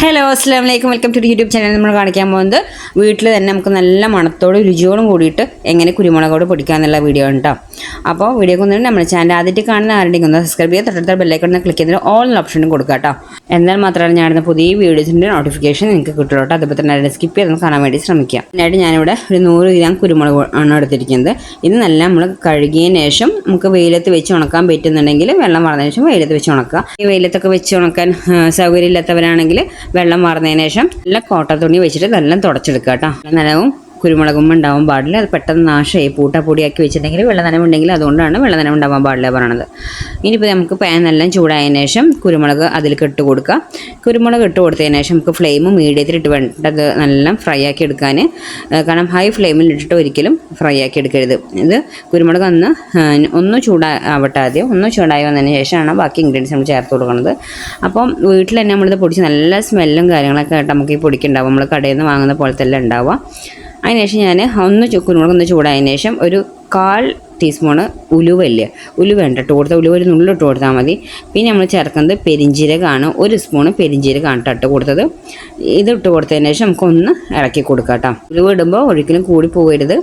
Hello അസ്സലാമു അലൈക്കും welcome to YouTube channel. നമ്മൾ കാണിക്കാൻ പോകുന്നത് വീട്ടിൽ തന്നെ നമുക്ക് നല്ല മണത്തോടും രുചിയോടും കൂടിയിട്ട് എങ്ങനെ കുരുമുളകോട് പൊടിക്കാമെന്നുള്ള വീഡിയോ ആണ് കേട്ടോ. അപ്പോൾ വീഡിയോ കൊണ്ടുവന്ന് നമ്മുടെ ചാനൽ ആദ്യമായിട്ട് കാണുന്ന ആരുടെയും ഒന്ന് സബ്സ്ക്രൈബ് ചെയ്യുക, തൊട്ടടുത്ത ബെല്ലൈക്കൺ ഒന്ന് ക്ലിക്ക് ചെയ്തിട്ട് ഓൾ ഓപ്ഷനും കൊടുക്കുക കേട്ടോ. എന്നാൽ മാത്രമാണ് ഞാനിടുന്ന പുതിയ വീഡിയോസിൻ്റെ നോട്ടിഫിക്കേഷൻ നിങ്ങൾക്ക് കിട്ടുള്ളൂ കേട്ടോ. അതുപോലെ തന്നെ സ്കിപ്പ് ചെയ്ത് കാണാൻ വേണ്ടി ശ്രമിക്കുക. അതിനായിട്ട് ഞാനിവിടെ ഒരു 100 ഗ്രാം കുരുമുളക് ആണ് എടുത്തിരിക്കുന്നത്. ഇത് നല്ല നമ്മൾ കഴുകിയതിന് ശേഷം നമുക്ക് വെയിലത്ത് വെച്ച് ഉണക്കാൻ പറ്റുന്നുണ്ടെങ്കിൽ വെള്ളം വാർന്നതിന് ശേഷം വെയിലത്ത് വെച്ച് ഉണക്കുക. ഈ വെയിലത്തൊക്കെ വെച്ച് ഉണക്കാൻ സൗകര്യമില്ലാത്തവരാണെങ്കിൽ വെള്ളം മാറുന്നതിന് ശേഷം നല്ല കോട്ടൺ തുണി വെച്ചിട്ട് നല്ല തുടച്ചെടുക്കുക കേട്ടോ. നനവും കുരുമുളകും ഉണ്ടാവാൻ പാടില്ല. അത് പെട്ടെന്ന് നാശമായി പൊടിയാക്കി വെച്ചിട്ടുണ്ടെങ്കിൽ വെള്ളനനവുണ്ടെങ്കിൽ അതുകൊണ്ടാണ് വെള്ളനനവുണ്ടാവാൻ പാടില്ല പറയണത്. ഇനിയിപ്പോൾ നമുക്ക് പാൻ നല്ല ചൂടായതിനു ശേഷം കുരുമുളക് അതിലേക്ക് ഇട്ട് കൊടുക്കുക. കുരുമുളക് ഇട്ട് കൊടുത്തതിന് ശേഷം നമുക്ക് ഫ്ലെയിം മീഡിയത്തിലിട്ട് വേണ്ടത് നല്ല ഫ്രൈ ആക്കി എടുക്കാൻ. കാരണം ഹൈ ഫ്ലെയിമിൽ ഇട്ടിട്ട് ഒരിക്കലും ഫ്രൈ ആക്കി എടുക്കരുത്. ഇത് കുരുമുളക് ഒന്ന് ചൂടാവട്ടെ. ആദ്യം ഒന്ന് ചൂടായി വന്നതിന് ശേഷമാണ് ബാക്കി ഇൻഗ്രീഡിയൻസ് നമ്മൾ ചേർത്ത് കൊടുക്കുന്നത്. അപ്പം വീട്ടിൽ തന്നെ നമ്മളിത് പൊടിച്ച് നല്ല സ്മെല്ലും കാര്യങ്ങളൊക്കെ ആയിട്ട് നമുക്ക് ഈ പൊടിക്കുണ്ടാവും. നമ്മൾ കടയിൽ നിന്ന് വാങ്ങുന്ന പോലത്തെ എല്ലാം ഉണ്ടാവുക. അതിനുശേഷം ഞാൻ കുരുമുളക് ചൂടായതിനു ശേഷം ഒരു 1/4 ടീസ്പൂണ് ഉലുവ ഇട്ട് കൊടുത്ത ഉലുവ ഒരു നുള്ളിട്ട് കൊടുത്താൽ മതി. പിന്നെ നമ്മൾ ചേർക്കുന്നത് പെരിഞ്ജീരകമാണ്. 1 സ്പൂണ് പെരിഞ്ജീരകമാണ് ഇട്ട് കൊടുത്തത്. ഇത് ഇട്ട് കൊടുത്തതിന് ശേഷം നമുക്കൊന്ന് ഇളക്കി കൊടുക്കാം കേട്ടോ. ഉലുവ ഇടുമ്പോൾ ഒരിക്കലും കൂടി പോകരുത്.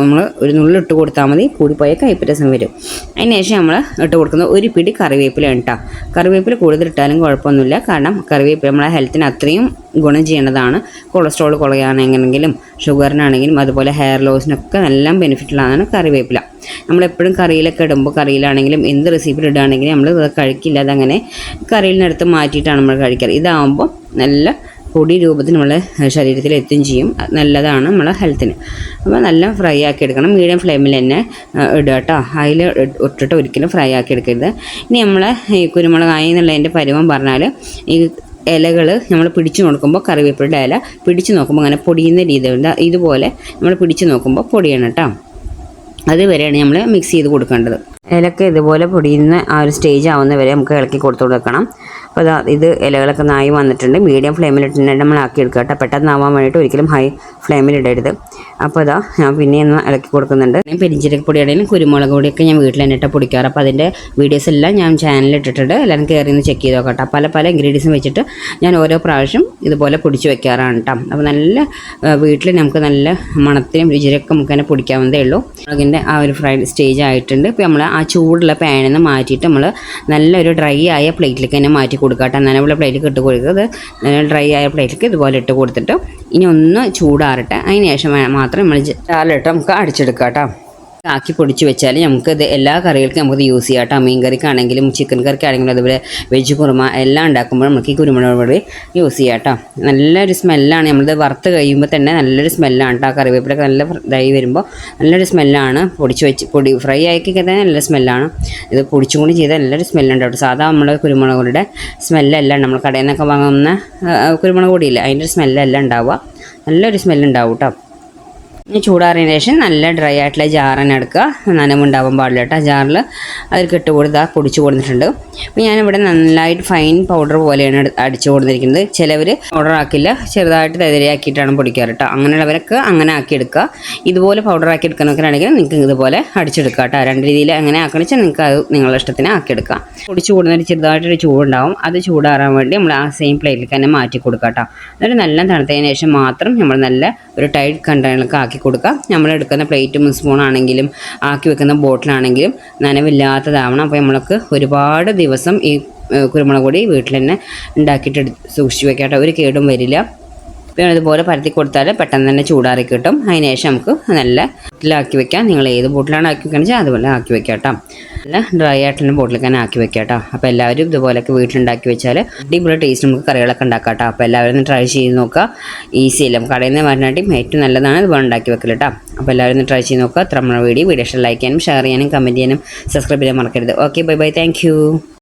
നമ്മൾ ഒരു നുള്ളിട്ട് കൊടുത്താൽ മതി. കൂടിപ്പോയാൽ കയ്പ്പ് രസം വരും. അതിനുശേഷം നമ്മൾ ഇട്ട് കൊടുക്കുന്നത് ഒരു പിടി കറിവേപ്പിലയാണ് കേട്ടോ. കറിവേപ്പില കൂടുതൽ ഇട്ടാലും കുഴപ്പമൊന്നുമില്ല. കാരണം കറിവേപ്പില നമ്മളെ ഹെൽത്തിന് അത്രയും ഗുണം ചെയ്യേണ്ടതാണ്. കൊളസ്ട്രോൾ കുറയാണെങ്കിലും ഷുഗറിനാണെങ്കിലും അതുപോലെ ഹെയർ ലോസിനൊക്കെ നല്ല ബെനിഫിറ്റുള്ളതാണ് കറിവേപ്പില. നമ്മളെപ്പോഴും കറിയിലൊക്കെ ഇടുമ്പോൾ കറിയിലാണെങ്കിലും എന്ത് റെസിപ്പിയിൽ ഇടുകയാണെങ്കിലും നമ്മൾ കഴിക്കില്ല. അതങ്ങനെ കറിയിൽ നിന്ന് എടുത്ത് മാറ്റിയിട്ടാണ് നമ്മൾ കഴിക്കാറ്. ഇതാകുമ്പോൾ നല്ല പൊടി രൂപത്തിൽ നമ്മളെ ശരീരത്തിൽ എത്തുകയും ചെയ്യും. നല്ലതാണ് നമ്മളെ ഹെൽത്തിന്. അപ്പോൾ നല്ല ഫ്രൈ ആക്കി എടുക്കണം. മീഡിയം ഫ്ലെയിമിൽ തന്നെ ഇടുക കേട്ടോ. അതിൽ ഇട്ടിട്ട് ഒരിക്കലും ഫ്രൈ ആക്കി എടുക്കരുത്. ഇനി നമ്മളെ ഈ കുരുമുളകായി എന്നുള്ളതിൻ്റെ പരുവം പറഞ്ഞാൽ ഈ ഇലകൾ നമ്മൾ പിടിച്ചു നോക്കുമ്പോൾ കറിവേപ്പിലയുടെ ഇല പിടിച്ചു നോക്കുമ്പോൾ അങ്ങനെ പൊടിയുന്ന രീതിയുണ്ട്. ഇതുപോലെ നമ്മൾ പിടിച്ചു നോക്കുമ്പോൾ പൊടിയാണ് കേട്ടോ. അതുവരെയാണ് നമ്മൾ മിക്സ് ചെയ്ത് കൊടുക്കേണ്ടത്. ഇലക്ക് ഇതുപോലെ പൊടിയുന്ന ആ ഒരു സ്റ്റേജ് ആവുന്നവരെ നമുക്ക് ഇളക്കി കൊടുത്തു കൊടുക്കണം. അപ്പോൾ ഇത് ഇലകളൊക്കെ നായി വന്നിട്ടുണ്ട്. മീഡിയം ഫ്ലെയിമിലിട്ട് നമ്മൾ ആക്കി എടുക്കുക കേട്ടോ. പെട്ടെന്ന് ആവാൻ വേണ്ടിയിട്ട് ഒരിക്കലും ഹൈ ഫ്ലെയിമിലിടരുത്. അപ്പോൾ ഞാൻ പിന്നെ ഒന്ന് ഇളക്കി കൊടുക്കുന്നുണ്ട്. പെരിഞ്ജീരകപ്പൊടിയാണെങ്കിലും കുരുമുളക് പൊടിയൊക്കെ ഞാൻ വീട്ടിൽ തന്നെ ഇട്ട് പൊടിക്കാറ്. അപ്പോൾ അതിൻ്റെ വീഡിയോസ് എല്ലാം ഞാൻ ചാനലിൽ ഇട്ടിട്ടുണ്ട്. എല്ലാവരും കയറി ഒന്ന് ചെക്ക് ചെയ്ത് നോക്കട്ടെ. പല ഇൻഗ്രീഡിയൻസും വെച്ചിട്ട് ഞാൻ ഓരോ പ്രാവശ്യം ഇതുപോലെ പൊടിച്ച് വെക്കാറാണ് കേട്ടോ. അപ്പോൾ നല്ല വീട്ടിൽ നമുക്ക് നല്ല മണത്തിനും രുചിയൊക്കെ നമുക്ക് തന്നെ പൊടിക്കാവുന്നതേ ഉള്ളൂ. മുളകിൻ്റെ ആ ഒരു ഫ്രൈ സ്റ്റേജ് ആയിട്ടുണ്ട്. ഇപ്പോൾ നമ്മൾ ആ ചൂടുള്ള പാനിൽ നിന്ന് മാറ്റിയിട്ട് നമ്മൾ നല്ലൊരു ഡ്രൈ ആയ പ്ലേറ്റിലേക്ക് തന്നെ മാറ്റി കൊടുക്കുക കേട്ടോ. നനവുള്ള പ്ലേറ്റിലേക്ക് ഇട്ട് കൊടുക്കുന്നത്. ഡ്രൈ ആയ പ്ലേറ്റിലേക്ക് ഇതുപോലെ ഇട്ട് കൊടുത്തിട്ട് ഇനി ഒന്ന് ചൂടാറട്ടെ. അതിന് ശേഷം മാത്രം നമ്മൾ ചാലിട്ട് നമുക്ക് അടിച്ചെടുക്കാം കേട്ടോ. ആക്കി പൊടിച്ച് വെച്ചാൽ നമുക്ക് ഇത് എല്ലാ കറികൾക്കും നമുക്കത് യൂസ് ചെയ്യാം കേട്ടോ. മീൻ കറിക്കാണെങ്കിലും ചിക്കൻ കറിക്കാണെങ്കിലും അതുപോലെ വെജ് കുറുമ എല്ലാം ഉണ്ടാക്കുമ്പോൾ നമുക്ക് ഈ കുരുമുളക് പൊടി യൂസ് ചെയ്യാം കേട്ടോ. നല്ലൊരു സ്മെല്ലാണ്. നമ്മളിത് വറുത്ത് കഴിയുമ്പോൾ തന്നെ നല്ലൊരു സ്മെല്ലാണ് കേട്ടോ. കറിവേപ്പിലൊക്കെ നല്ല ഇതായി വരുമ്പോൾ നല്ലൊരു സ്മെല്ലാണ്. പൊടി ഫ്രൈ ആക്കി തന്നെ നല്ല സ്മെല്ലാണ്. ഇത് പൊടിച്ചും കൂടി ചെയ്താൽ നല്ലൊരു സ്മെല്ലുണ്ട് കേട്ടോ. സാധാ നമ്മൾ കുരുമുളക് പൊടിയുടെ സ്മെല്ലല്ല നമ്മൾ കടയിൽ നിന്നൊക്കെ വാങ്ങുന്ന കുരുമുളക് പൊടിയില്ല, അതിൻ്റെ സ്മെല്ലല്ല ഉണ്ടാവുക. നല്ലൊരു സ്മെല്ലുണ്ടാവും കേട്ടോ. ഇനി ചൂടാറിയതിന് ശേഷം നല്ല ഡ്രൈ ആയിട്ടുള്ള ജാറിനെ എടുക്കുക. നനവുണ്ടാവാൻ പാടില്ല കേട്ടോ. ജാറിൽ അതിൽ ഇട്ട് കൊടുത്ത് പൊടിച്ച് കൊടുത്തിട്ടുണ്ട്. അപ്പോൾ ഞാനിവിടെ നന്നായിട്ട് ഫൈൻ പൗഡർ പോലെയാണ് അടിച്ചു കൊടുത്തിരിക്കുന്നത്. ചിലവർ പൗഡർ ആക്കില്ല, ചെറുതായിട്ട് തരിയാക്കിയിട്ടാണ് പൊടിക്കാറ് കേട്ടോ. അങ്ങനെയുള്ളവരൊക്കെ അങ്ങനെ ആക്കിയെടുക്കുക. ഇതുപോലെ പൗഡർ ആക്കി എടുക്കുന്നവരാണെങ്കിൽ നിങ്ങൾക്ക് ഇതുപോലെ അടിച്ചെടുക്കുക കേട്ടോ. 2 രീതിയിൽ അങ്ങനെ ആക്കണമെന്ന് വെച്ചാൽ നിങ്ങൾക്ക് അത് നിങ്ങളുടെ ഇഷ്ടത്തിന് ആക്കിയെടുക്കാം. പൊടിച്ച് കൂടുന്നൊരു ചെറുതായിട്ടൊരു ചൂടുണ്ടാവും. അത് ചൂടാറാൻ വേണ്ടി നമ്മൾ ആ സെയിം പ്ലേറ്റിലേക്ക് തന്നെ മാറ്റി കൊടുക്കുക കേട്ടോ. എന്നിട്ട് നല്ല തണുത്തതിന് ശേഷം മാത്രം നമ്മൾ നല്ല ഒരു ടൈറ്റ് കണ്ടെയ്നറിലൊക്കെ ആക്കി കൊടുക്കുക. നമ്മൾ എടുക്കുന്ന പ്ലേറ്റും സ്പൂണാണെങ്കിലും ആക്കി വെക്കുന്ന ബോട്ടിലാണെങ്കിലും നനവില്ലാത്തതാവണം. അപ്പോൾ നമ്മൾക്ക് ഒരുപാട് ദിവസം ഈ കുരുമുളക് പൊടി വീട്ടിൽ തന്നെ ഉണ്ടാക്കിയിട്ട് സൂക്ഷിച്ച് വെക്കാട്ടോ. ഒരു കേടും വരില്ല. പിന്നെ അതുപോലെ പരത്തി കൊടുത്താൽ പെട്ടെന്ന് തന്നെ ചൂടാറി കിട്ടും. അതിന് ശേഷം നമുക്ക് നല്ല ബോട്ടിലാക്കി വെക്കാം. നിങ്ങൾ ഏത് ബോട്ടിലാണ് ആക്കി വെക്കുകയാണെന്ന് വെച്ചാൽ അതുപോലെ ആക്കി വെക്കാം കേട്ടോ. നല്ല ഡ്രൈ ആയിട്ടുള്ള ബോട്ടിലേക്ക് തന്നെ ആക്കി വെക്കാം കേട്ടോ. അപ്പോൾ എല്ലാവരും ഇതുപോലെയൊക്കെ വീട്ടിലുണ്ടാക്കി വെച്ചാൽ അടിപൊളി ടേസ്റ്റ് നമുക്ക് കറികളൊക്കെ ഉണ്ടാക്കാം കേട്ടോ. അപ്പോൾ എല്ലാവരും ഒന്ന് ട്രൈ ചെയ്ത് നോക്കുക. ഈസി അല്ല, കടയിൽ നിന്ന് വരാനായിട്ടും ഏറ്റവും നല്ലതാണ് ഇതുപോലെ ഉണ്ടാക്കി വെക്കൽ കേട്ടോ. അപ്പോൾ എല്ലാവരും ഒന്ന് ട്രൈ ചെയ്ത് നോക്കുക. അത്ര നമ്മുടെ വീഡിയോ ഇഷ്ടം ലൈക്ക് ചെയ്യാനും ഷെയർ ചെയ്യാനും കമൻറ്റ് ചെയ്യാനും സബ്സ്ക്രൈബ് ചെയ്യാൻ മറക്കരുത്. Okay, bye bye, thank you.